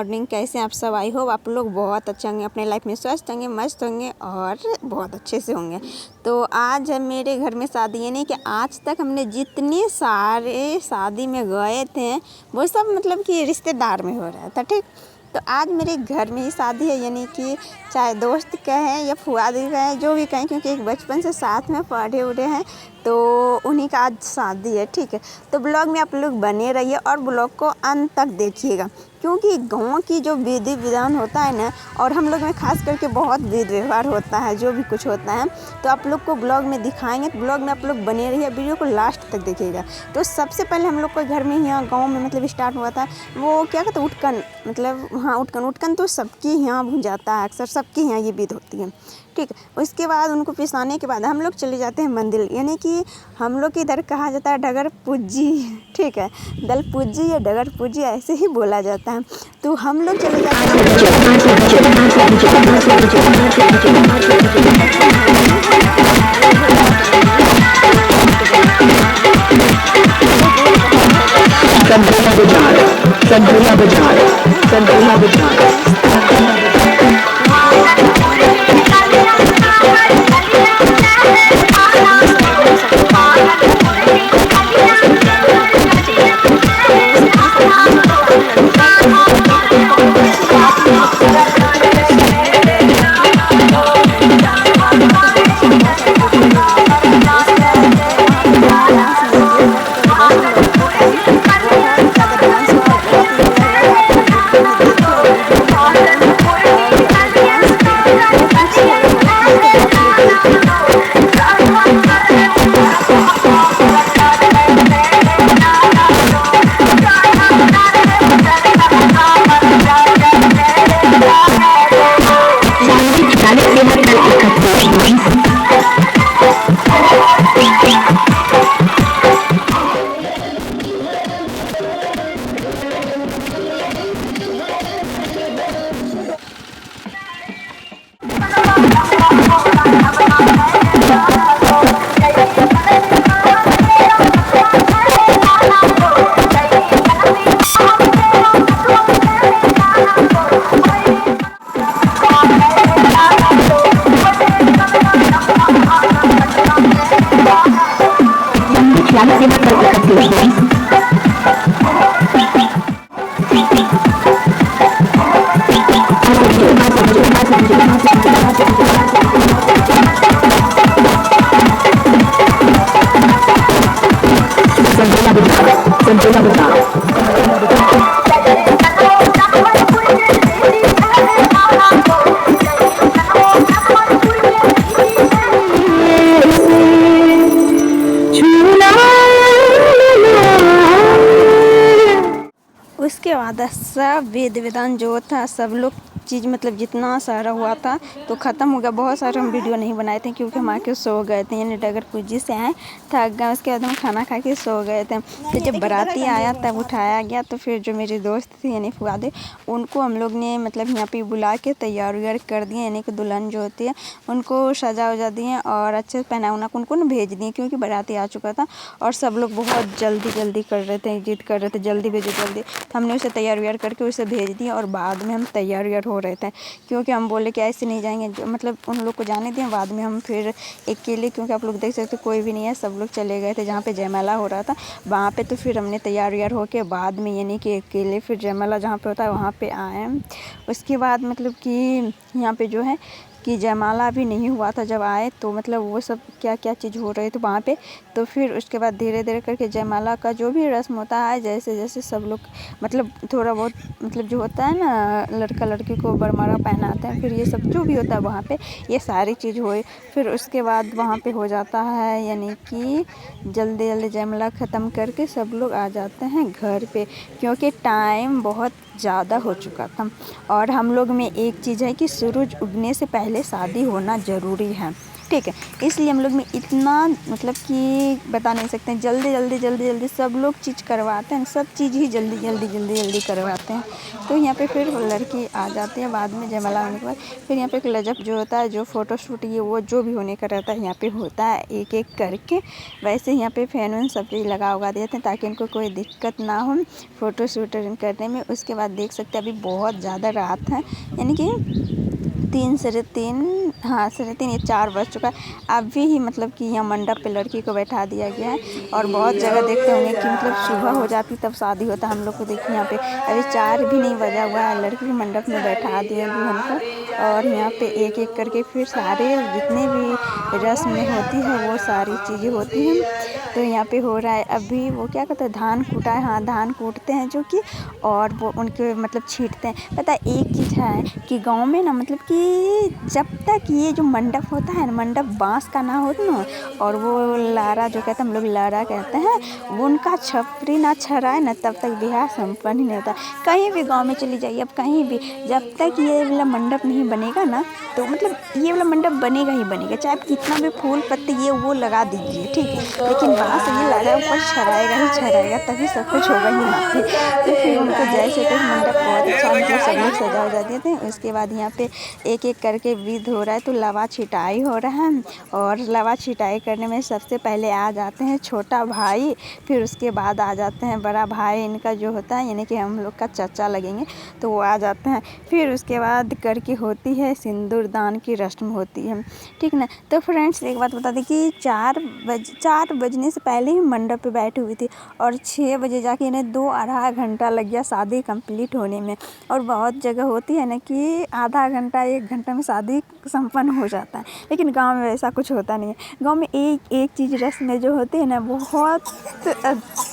Morning. कैसे आप सब? आई होप आप लोग बहुत अच्छे होंगे, अपने लाइफ में स्वस्थ होंगे, मस्त होंगे और बहुत अच्छे से होंगे। तो आज मेरे घर में शादी है, नहीं कि आज तक हमने जितने सारे शादी में गए थे वो सब मतलब कि रिश्तेदार में हो रहा था, ठीक। तो आज मेरे घर में ही शादी है, यानी कि चाहे दोस्त कहें या फुआदी कहें, जो भी कहें, क्योंकि एक बचपन से साथ में पढ़े उड़े हैं, तो उन्हीं का आज शादी है, ठीक है। तो ब्लॉग में आप लोग बने रहिए और ब्लॉग को अंत तक देखिएगा, क्योंकि गाँव की जो विधि विधान होता है ना, और हम लोग में खास करके बहुत विधि व्यवहार होता है, जो भी कुछ होता है तो आप लोग को ब्लॉग में दिखाएंगे। तो ब्लॉग में आप लोग बने रहिए, वीडियो को लास्ट तक देखिएगा। तो सबसे पहले हम लोग को घर में यहाँ गाँव में मतलब स्टार्ट हुआ था, वो क्या कहते हैं, उटकन, मतलब हाँ उटकन तो सबके यहाँ भून जाता है, अक्सर सबके यहाँ ये विधि होती है, ठीक है। उसके बाद उनको पिसाने के बाद हम लोग चले जाते हैं मंदिर, यानी कि हम लोग के इधर कहा जाता है डगर पूजी, ठीक है। दल पूजी या डगर पूजी ऐसे ही बोला जाता है। तो हम लोग चले जाते हैं उसके बाद सब वेद विधान जो था सब लोग चीज़ मतलब जितना सारा हुआ था तो ख़त्म हो गया। बहुत सारे हम वीडियो नहीं बनाए थे क्योंकि हम आके सो गए थे, यानी डगर पूजी से आए थक गए। उसके बाद हम खाना खा के सो गए थे। तो जब बाराती आया तब उठाया गया, तो फिर जो मेरी दोस्त थी यानी फुआदे, उनको हम लोग ने मतलब यहाँ पे बुला के तैयार व्यार कर दिए, यानी कि दुल्हन जो होती है उनको सजा उजा दिए और अच्छे से पहना उना उनको ना भेज दिए, क्योंकि बाराती आ चुका था और सब लोग बहुत जल्दी कर रहे थे, जिद कर रहे थे जल्दी भेजो जल्दी। तो हमने उसे तैयार व्यार करके उसे भेज दिया और बाद में हम तैयार व्यार हो रहे थे, क्योंकि हम बोले कि ऐसे नहीं जाएंगे, मतलब उन लोग को जाने दिए। बाद में हम फिर अकेले, क्योंकि आप लोग देख सकते कोई भी नहीं है, सब लोग चले गए थे जहाँ पे जयमाला हो रहा था वहाँ पे। तो फिर हमने तैयार व्यार होके बाद में यानी कि अकेले फिर जयमाला जहाँ पे होता है वहाँ पे आए। उसके बाद मतलब कि यहाँ पे जो है कि जयमाला भी नहीं हुआ था जब आए, तो मतलब वो सब क्या क्या चीज़ हो रही थी वहाँ पे। तो फिर उसके बाद धीरे धीरे करके जयमाला का जो भी रस्म होता है, जैसे जैसे सब लोग मतलब थोड़ा बहुत मतलब जो होता है ना, लड़का लड़की को बरमाला पहनाते हैं, फिर ये सब जो भी होता है वहाँ पे ये सारी चीज़ हुई। फिर उसके बाद वहाँ पे हो जाता है, यानी कि जल्दी जल्दी जयमाला ख़त्म करके सब लोग आ जाते हैं घर पे, क्योंकि टाइम बहुत ज़्यादा हो चुका था। और हम लोग में एक चीज़ है कि सूरज उगने से पहले शादी होना ज़रूरी है, ठीक है। इसलिए हम लोग में इतना मतलब कि बता नहीं सकते हैं, जल्दी सब लोग चीज़ करवाते हैं, सब चीज़ ही जल्दी करवाते हैं। तो यहाँ पे फिर लड़की आ जाती है बाद में जयमाला होने के बाद। फिर यहाँ पे एक लजप जो होता है, जो फ़ोटोशूट ये वो जो भी होने का रहता है यहाँ पे होता है एक एक करके। वैसे यहाँ पे फैन वैन सब चीज़ लगा उगा देते हैं ताकि इनको कोई दिक्कत ना हो फ़ोटोशूट करने में। उसके बाद देख सकते हैं अभी बहुत ज़्यादा रात है, यानी कि 3 साढ़े 3 हाँ 3:30 या 4 बज चुका है। अभी ही मतलब कि यहाँ मंडप पे लड़की को बैठा दिया गया है। और बहुत जगह देखते होंगे कि मतलब सुबह हो जाती तब शादी होता है। हम लोग को देखिए यहाँ पे अभी 4 भी नहीं बजा हुआ है, लड़की को मंडप में बैठा दिया दुल्हन को। और यहाँ पे एक एक करके फिर सारे जितने भी रस्म होती है वो सारी चीज़ें होती हैं। तो यहाँ पे हो रहा है अभी वो क्या कहते हैं, धान कूटा है। हाँ, धान कूटते हैं जो कि, और वो उनके मतलब छींटते हैं। पता है एक चीज़ है कि गांव में ना मतलब कि जब तक ये जो मंडप होता है ना, मंडप बांस का ना हो ना, और वो लारा जो कहते हैं, हम लोग लारा कहते हैं, वो उनका छपरी ना छराए ना तब तक बिहार संपन्न ही नहीं होता। कहीं भी गाँव में चली जाइए, अब कहीं भी जब तक ये वाला मंडप नहीं बनेगा ना, तो मतलब ये वाला मंडप बनेगा ही बनेगा, चाहे आप कितना भी फूल पत्ते ये वो लगा दीजिए, ठीक है, लेकिन बांस ये लारा ऊपर छराएगा ही छराएगा, तभी सब कुछ होगा ही यहाँ पे। तो फिर उनको जैसे तक मंडप बहुत अच्छा मतलब सब लोग सजा उजा देते हैं। उसके बाद यहाँ पे एक एक करके विध हो रहा है। तो लावा छिटाई हो रहा है, और लावा छिटाई करने में सबसे पहले आ जाते हैं छोटा भाई, फिर उसके बाद आ जाते हैं बड़ा भाई, इनका जो होता है यानी कि हम लोग का चाचा लगेंगे, तो वो आ जाते हैं। फिर उसके बाद करके होती है सिंदूर दान की रस्म होती है, ठीक ना। तो फ्रेंड्स एक बात बता दें कि 4 बजने से पहले ही मंडप पे बैठी हुई थी, और 6 बजे जाके इन्हें 2 आधा घंटा लग गया शादी कंप्लीट होने में। और बहुत जगह होती है ना कि आधा घंटा 1 घंटा में शादी संपन्न हो जाता है, लेकिन गांव में ऐसा कुछ होता नहीं है। गांव में एक चीज़ रस्में जो होती है ना बहुत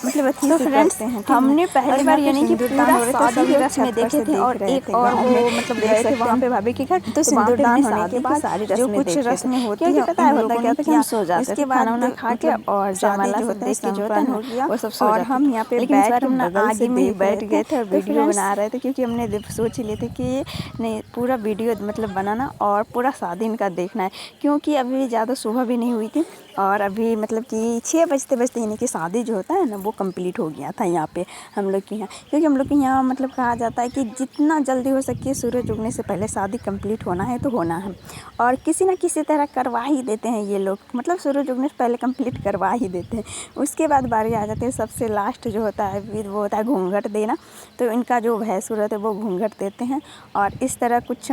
मतलब अच्छी से करते हैं। हमने पहली बार यानी कि पूरा शादी की रस्में देखे थे, और एक और वो मतलब गए थे वहाँ पे भाभी के घर, तो सिंदूर दान होने के बाद जो कुछ रस्में होती है पता है होता क्या था कि हम सो जाते थे, उसके बाद खाना खा के और जयमाला सब देख के जो होता है ना वो सब सो जाते। और हम यहाँ पे बैठ के आगे में बैठ गए थे और वीडियो बना रहे थे, क्योंकि हमने सोच लिए थे कि नहीं पूरा वीडियो मतलब बनाना और पूरा शादी इनका देखना है, क्योंकि अभी ज़्यादा सुबह भी नहीं हुई थी, और अभी मतलब कि 6 बजते यानी कि शादी जो होता है ना वो कंप्लीट हो गया था यहाँ पे हम लोग के यहाँ। क्योंकि हम लोग के यहाँ मतलब कहा जाता है कि जितना जल्दी हो सके सूरज उगने से पहले शादी कंप्लीट होना है तो होना है, और किसी ना किसी तरह करवा ही देते हैं ये लोग, मतलब सूरज उगने से पहले कंप्लीट करवा ही देते हैं। उसके बाद बारी आ जाती है सबसे लास्ट जो होता है फिर वो होता है घूंघट देना। तो इनका जो भैंसुर होता है वो घूंघट देते हैं, और इस तरह कुछ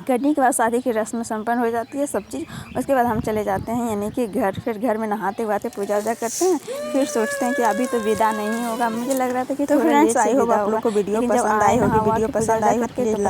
करने के बाद शादी की रस्म संपन्न हो जाती है सब चीज़। उसके बाद हम चले जाते हैं यानी कि घर, फिर घर में नहाते हुआते पूजा वूजा करते हैं, फिर सोचते हैं कि अभी तो विदा नहीं होगा। मुझे लग रहा था कि तो फ्रेंड्स आई होप आप लोग को वीडियो पसंद आई होगी। वीडियो पसंद आई हो तो